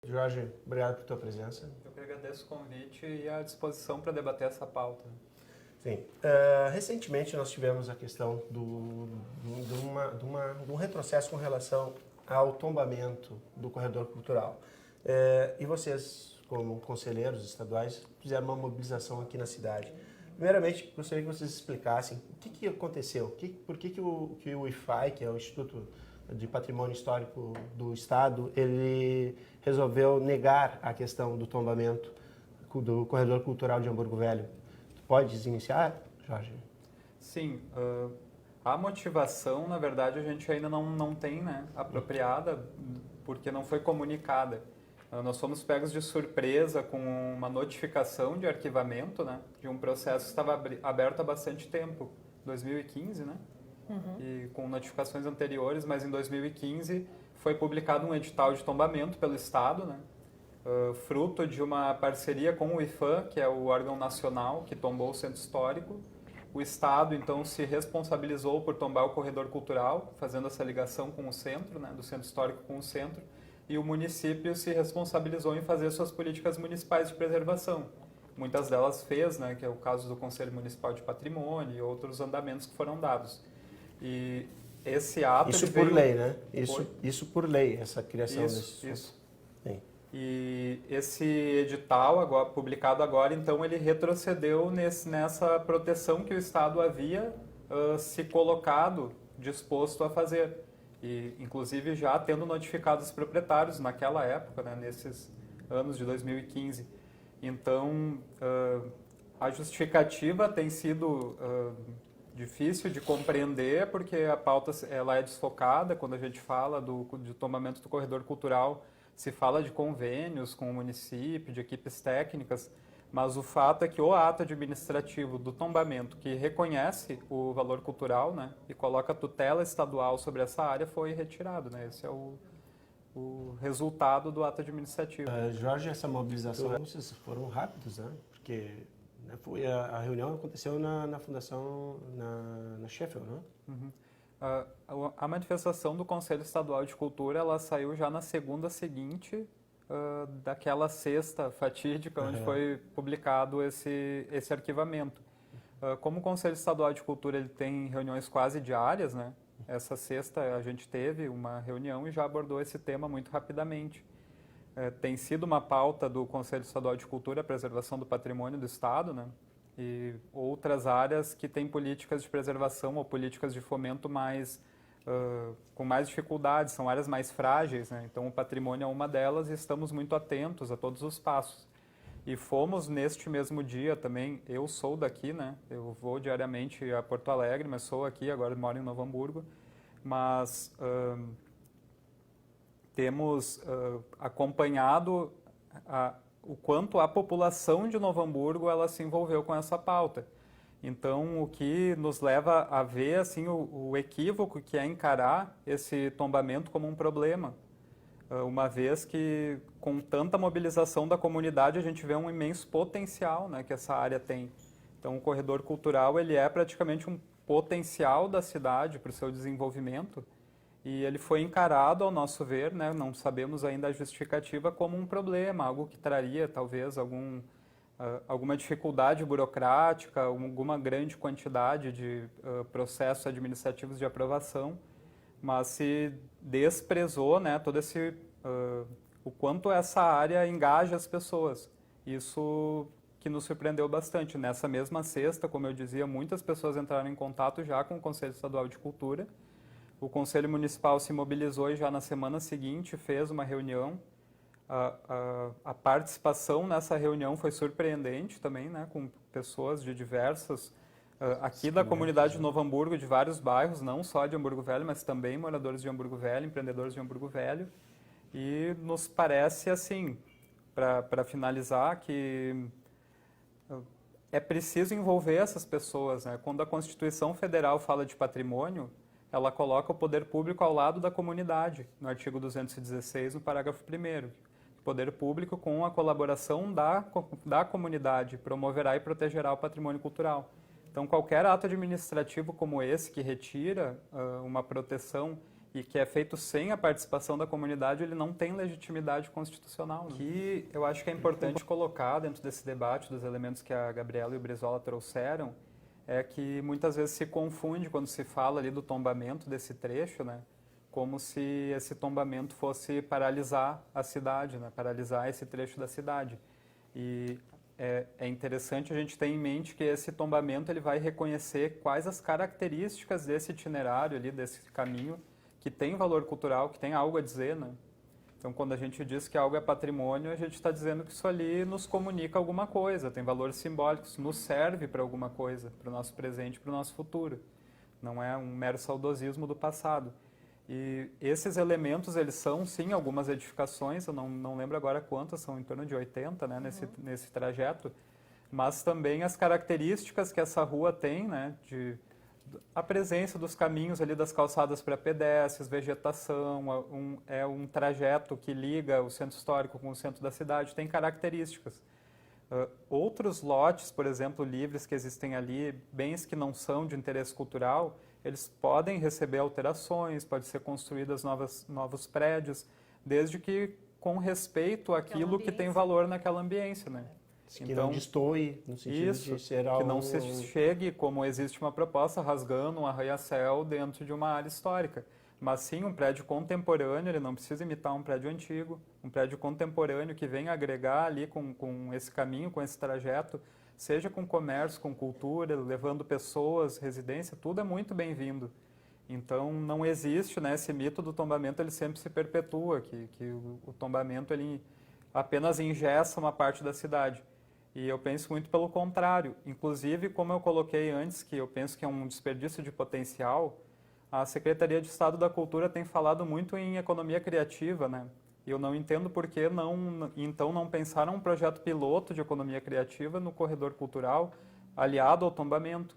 Jorge, obrigado por tua presença. Eu que agradeço o convite e a disposição para debater essa pauta. Sim. Recentemente nós tivemos a questão de um retrocesso com relação ao tombamento do corredor cultural. E vocês, como conselheiros estaduais, fizeram uma mobilização aqui na cidade. Primeiramente, gostaria que vocês explicassem o que aconteceu, por que o IFAI, que é o Instituto de Patrimônio Histórico do Estado, ele resolveu negar a questão do tombamento do corredor cultural de Hamburgo Velho. Tu podes iniciar, Jorge? Sim, a motivação, na verdade, a gente ainda não tem, né, apropriada, porque não foi comunicada. Nós fomos pegos de surpresa com uma notificação de arquivamento, né, de um processo que estava aberto há bastante tempo, 2015, né? E com notificações anteriores, mas em 2015 foi publicado um edital de tombamento pelo Estado, né? Fruto de uma parceria com o IPHAN, que é o órgão nacional que tombou o centro histórico. O Estado, então, se responsabilizou por tombar o corredor cultural, fazendo essa ligação com o centro, né, do centro histórico com o centro, e o município se responsabilizou em fazer suas políticas municipais de preservação. Muitas delas fez, né, que é o caso do Conselho Municipal de Patrimônio e outros andamentos que foram dados. E esse ato... Isso por lei, né? Isso por lei, essa criação desse... Isso. Sim. E esse edital, agora, publicado agora, então, ele retrocedeu nessa proteção que o Estado havia se colocado, disposto a fazer. E, inclusive, já tendo notificado os proprietários naquela época, né, nesses anos de 2015. Então, a justificativa tem sido... difícil de compreender, porque a pauta ela é desfocada. Quando a gente fala de tombamento do corredor cultural, se fala de convênios com o município, de equipes técnicas, mas o fato é que o ato administrativo do tombamento, que reconhece o valor cultural, né, e coloca tutela estadual sobre essa área, foi retirado, né? Esse é o resultado do ato administrativo. Jorge, essa mobilização, vocês foram rápidos, né? Porque... A reunião aconteceu na fundação, na Sheffield, né? Uhum. A manifestação do Conselho Estadual de Cultura, ela saiu já na segunda seguinte daquela sexta fatídica, onde foi publicado esse arquivamento. Como o Conselho Estadual de Cultura ele tem reuniões quase diárias, né? Essa sexta a gente teve uma reunião e já abordou esse tema muito rapidamente. Tem sido uma pauta do Conselho Estadual de Cultura a preservação do patrimônio do Estado, né? E outras áreas que têm políticas de preservação ou políticas de fomento com mais dificuldades, são áreas mais frágeis, né? Então o patrimônio é uma delas e estamos muito atentos a todos os passos. E fomos neste mesmo dia também, eu sou daqui, né? Eu vou diariamente a Porto Alegre, mas sou aqui, agora moro em Novo Hamburgo, mas... temos acompanhado o quanto a população de Novo Hamburgo ela se envolveu com essa pauta. Então, o que nos leva a ver assim, o equívoco que é encarar esse tombamento como um problema. Uma vez que, com tanta mobilização da comunidade, a gente vê um imenso potencial, né, que essa área tem. Então, o corredor cultural ele é praticamente um potencial da cidade para o seu desenvolvimento. E ele foi encarado, ao nosso ver, né, não sabemos ainda a justificativa, como um problema, algo que traria talvez alguma dificuldade burocrática, alguma grande quantidade de processos administrativos de aprovação, mas se desprezou, né, todo o quanto essa área engaja as pessoas. Isso que nos surpreendeu bastante. Nessa mesma sexta, como eu dizia, muitas pessoas entraram em contato já com o Conselho Estadual de Cultura. O Conselho Municipal se mobilizou e já na semana seguinte fez uma reunião. A participação nessa reunião foi surpreendente também, né, com pessoas de diversas, aqui da comunidade de Novo Hamburgo, de vários bairros, não só de Hamburgo Velho, mas também moradores de Hamburgo Velho, empreendedores de Hamburgo Velho. E nos parece, assim, para finalizar, que é preciso envolver essas pessoas, né? Quando a Constituição Federal fala de patrimônio, ela coloca o poder público ao lado da comunidade, no artigo 216, no parágrafo 1º. O poder público, com a colaboração da comunidade, promoverá e protegerá o patrimônio cultural. Então, qualquer ato administrativo como esse, que retira uma proteção e que é feito sem a participação da comunidade, ele não tem legitimidade constitucional. Né? Que eu acho que é importante colocar dentro desse debate dos elementos que a Gabriela e o Brizola trouxeram, é que muitas vezes se confunde quando se fala ali do tombamento desse trecho, né? Como se esse tombamento fosse paralisar a cidade, né? Paralisar esse trecho da cidade. E é interessante a gente ter em mente que esse tombamento ele vai reconhecer quais as características desse itinerário ali, desse caminho, que tem valor cultural, que tem algo a dizer, né? Então, quando a gente diz que algo é patrimônio, a gente está dizendo que isso ali nos comunica alguma coisa, tem valor simbólico, isso nos serve para alguma coisa, para o nosso presente, para o nosso futuro. Não é um mero saudosismo do passado. E esses elementos, eles são, sim, algumas edificações, eu não lembro agora quantas, são em torno de 80, né, nesse trajeto, mas também as características que essa rua tem, né, a presença dos caminhos ali das calçadas para pedestres, vegetação, é um trajeto que liga o centro histórico com o centro da cidade, tem características. Outros lotes, por exemplo, livres que existem ali, bens que não são de interesse cultural, eles podem receber alterações, pode ser construídas novos prédios, desde que com respeito àquilo que tem valor naquela ambiência, né? Que não destoe, no sentido de ser algo... Que não se chegue, como existe uma proposta, rasgando um arranha-céu dentro de uma área histórica. Mas sim, um prédio contemporâneo, ele não precisa imitar um prédio antigo, um prédio contemporâneo que venha agregar ali com esse caminho, com esse trajeto, seja com comércio, com cultura, levando pessoas, residência, tudo é muito bem-vindo. Então, não existe, né, esse mito do tombamento, ele sempre se perpetua, que o tombamento ele apenas engessa uma parte da cidade. E eu penso muito pelo contrário. Inclusive, como eu coloquei antes, que eu penso que é um desperdício de potencial, a Secretaria de Estado da Cultura tem falado muito em economia criativa, né? E eu não entendo por que então não pensaram um projeto piloto de economia criativa no corredor cultural aliado ao tombamento.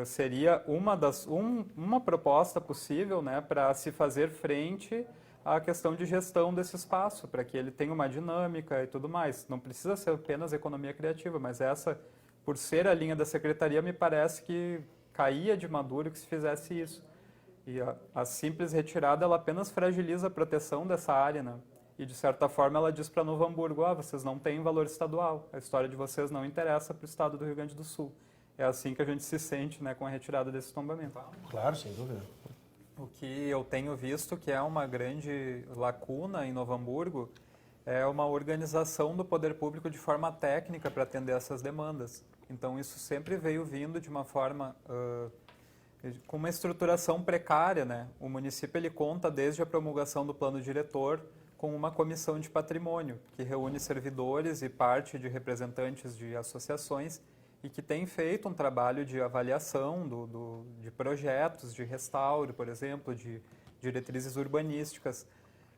Seria uma proposta possível, né, para se fazer frente à questão de gestão desse espaço, para que ele tenha uma dinâmica e tudo mais. Não precisa ser apenas economia criativa, mas essa, por ser a linha da Secretaria, me parece que caía de maduro que se fizesse isso. E a simples retirada, ela apenas fragiliza a proteção dessa área, né? E, de certa forma, ela diz para Novo Hamburgo, vocês não têm valor estadual, a história de vocês não interessa para o estado do Rio Grande do Sul. É assim que a gente se sente, né, com a retirada desse tombamento. Claro, sem dúvida. O que eu tenho visto que é uma grande lacuna em Novo Hamburgo é uma organização do poder público de forma técnica para atender essas demandas. Então, isso sempre veio vindo de uma forma... com uma estruturação precária, né? O município ele conta desde a promulgação do plano diretor com uma comissão de patrimônio que reúne servidores e parte de representantes de associações e que tem feito um trabalho de avaliação de projetos de restauro, por exemplo, de diretrizes urbanísticas.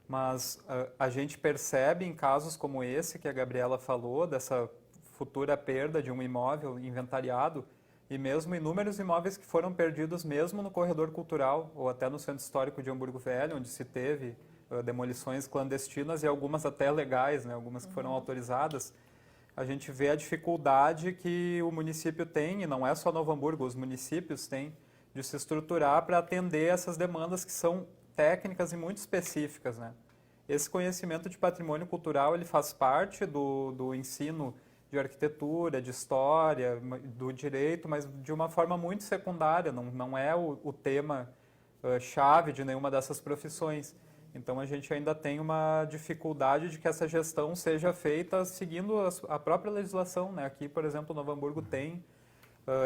Mas a gente percebe em casos como esse que a Gabriela falou, dessa futura perda de um imóvel inventariado, e mesmo inúmeros imóveis que foram perdidos mesmo no corredor cultural ou até no centro histórico de Hamburgo Velho, onde se teve demolições clandestinas e algumas até legais, né, algumas que foram autorizadas. A gente vê a dificuldade que o município tem, e não é só Novo Hamburgo, os municípios têm, de se estruturar para atender essas demandas que são técnicas e muito específicas, né? Esse conhecimento de patrimônio cultural ele faz parte do ensino de arquitetura, de história, do direito, mas de uma forma muito secundária, não é o tema chave de nenhuma dessas profissões. Então, a gente ainda tem uma dificuldade de que essa gestão seja feita seguindo a própria legislação, né? Aqui, por exemplo, Novo Hamburgo tem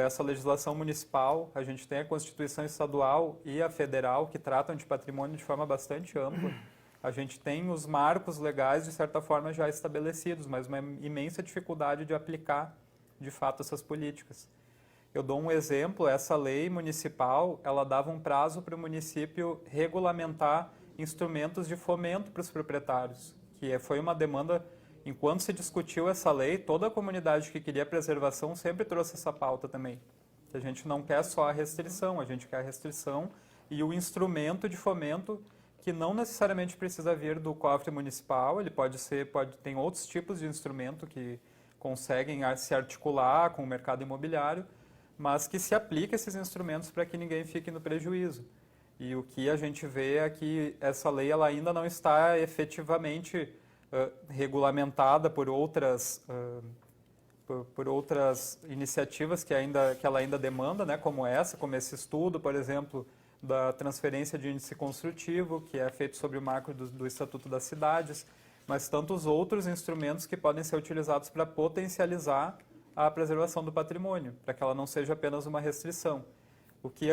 essa legislação municipal, a gente tem a Constituição Estadual e a Federal, que tratam de patrimônio de forma bastante ampla. A gente tem os marcos legais, de certa forma, já estabelecidos, mas uma imensa dificuldade de aplicar, de fato, essas políticas. Eu dou um exemplo, essa lei municipal, ela dava um prazo para o município regulamentar instrumentos de fomento para os proprietários, que foi uma demanda, enquanto se discutiu essa lei, toda a comunidade que queria preservação sempre trouxe essa pauta também. A gente não quer só a restrição, a gente quer a restrição e o instrumento de fomento que não necessariamente precisa vir do cofre municipal, ele tem outros tipos de instrumento que conseguem se articular com o mercado imobiliário, mas que se aplica esses instrumentos para que ninguém fique no prejuízo. E o que a gente vê é que essa lei ela ainda não está efetivamente regulamentada por outras por outras iniciativas que ela ainda demanda, né, como esse estudo, por exemplo, da transferência de índice construtivo, que é feito sobre o marco do Estatuto das Cidades, mas tantos outros instrumentos que podem ser utilizados para potencializar a preservação do patrimônio, para que ela não seja apenas uma restrição. O que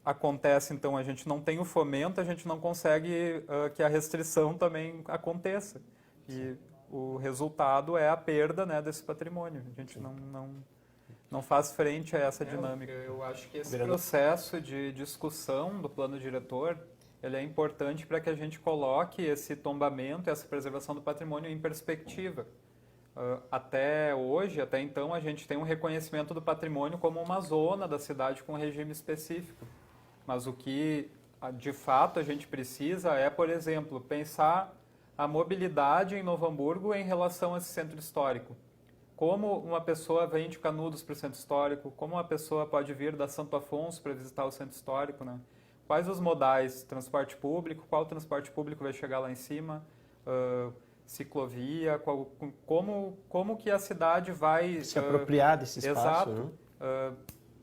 acontece, então, a gente não tem o fomento, a gente não consegue que a restrição também aconteça. E o resultado é a perda, né, desse patrimônio. A gente não faz frente a essa dinâmica. Eu acho que esse processo de discussão do plano diretor, ele é importante para que a gente coloque esse tombamento, essa preservação do patrimônio em perspectiva. Até hoje, até então, a gente tem um reconhecimento do patrimônio como uma zona da cidade com um regime específico. Mas o que, de fato, a gente precisa é, por exemplo, pensar a mobilidade em Novo Hamburgo em relação a esse centro histórico. Como uma pessoa vem de Canudos para o centro histórico, como uma pessoa pode vir da Santo Afonso para visitar o centro histórico, né? Quais os modais? Transporte público, qual transporte público vai chegar lá em cima? Ciclovia, como que a cidade vai... Se apropriar desse espaço, exato, né?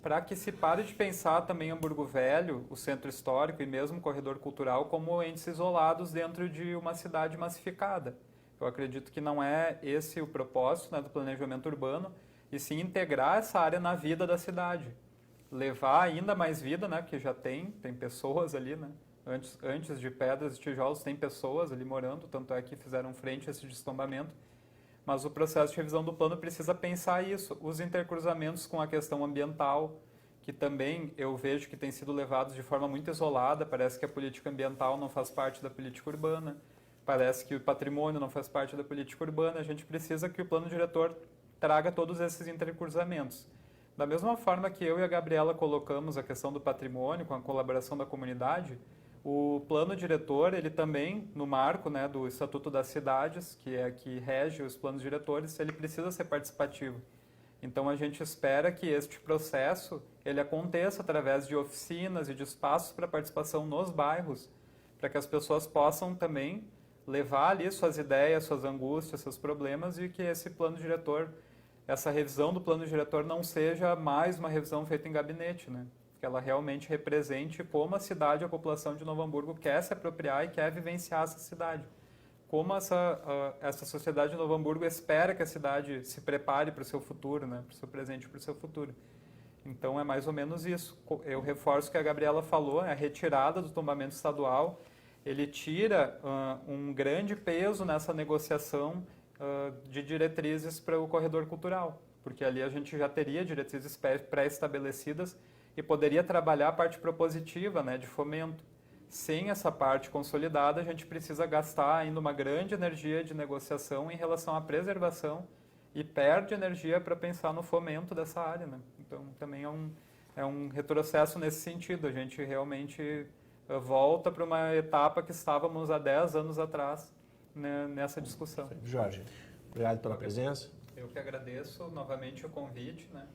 Para que se pare de pensar também Hamburgo Velho, o centro histórico e mesmo o corredor cultural como entes isolados dentro de uma cidade massificada. Eu acredito que não é esse o propósito, né, do planejamento urbano, e sim integrar essa área na vida da cidade. Levar ainda mais vida, né, que já tem pessoas ali, né? Antes de pedras e tijolos tem pessoas ali morando, tanto é que fizeram frente a esse destombamento. Mas o processo de revisão do plano precisa pensar isso, os intercruzamentos com a questão ambiental, que também eu vejo que têm sido levados de forma muito isolada, parece que a política ambiental não faz parte da política urbana, parece que o patrimônio não faz parte da política urbana, a gente precisa que o plano diretor traga todos esses intercruzamentos. Da mesma forma que eu e a Gabriela colocamos a questão do patrimônio com a colaboração da comunidade, o plano diretor, ele também, no marco, né, do Estatuto das Cidades, que rege os planos diretores, ele precisa ser participativo. Então, a gente espera que este processo ele aconteça através de oficinas e de espaços para participação nos bairros, para que as pessoas possam também levar ali suas ideias, suas angústias, seus problemas e que esse plano diretor, essa revisão do plano diretor não seja mais uma revisão feita em gabinete, né? Que ela realmente represente como a cidade, a população de Novo Hamburgo quer se apropriar e quer vivenciar essa cidade. Como essa sociedade de Novo Hamburgo espera que a cidade se prepare para o seu futuro, né? Para o seu presente e para o seu futuro. Então, é mais ou menos isso. Eu reforço o que a Gabriela falou, a retirada do tombamento estadual, ele tira um grande peso nessa negociação de diretrizes para o corredor cultural, porque ali a gente já teria diretrizes pré-estabelecidas e poderia trabalhar a parte propositiva, né, de fomento. Sem essa parte consolidada, a gente precisa gastar ainda uma grande energia de negociação em relação à preservação e perde energia para pensar no fomento dessa área, né? Então, também é um retrocesso nesse sentido. A gente realmente volta para uma etapa que estávamos há 10 anos atrás, né, nessa discussão. Jorge, obrigado pela presença. Eu que agradeço novamente o convite, né?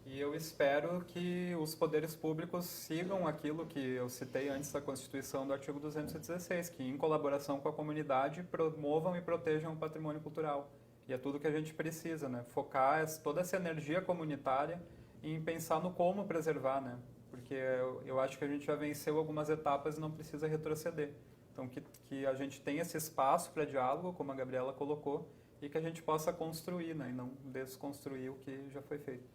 E eu espero que os poderes públicos sigam aquilo que eu citei antes da Constituição do artigo 216, que em colaboração com a comunidade promovam e protejam o patrimônio cultural. E é tudo que a gente precisa, né? Focar toda essa energia comunitária em pensar no como preservar, né? Porque eu acho que a gente já venceu algumas etapas e não precisa retroceder. Então, que a gente tenha esse espaço para diálogo, como a Gabriela colocou, e que a gente possa construir, né? E não desconstruir o que já foi feito.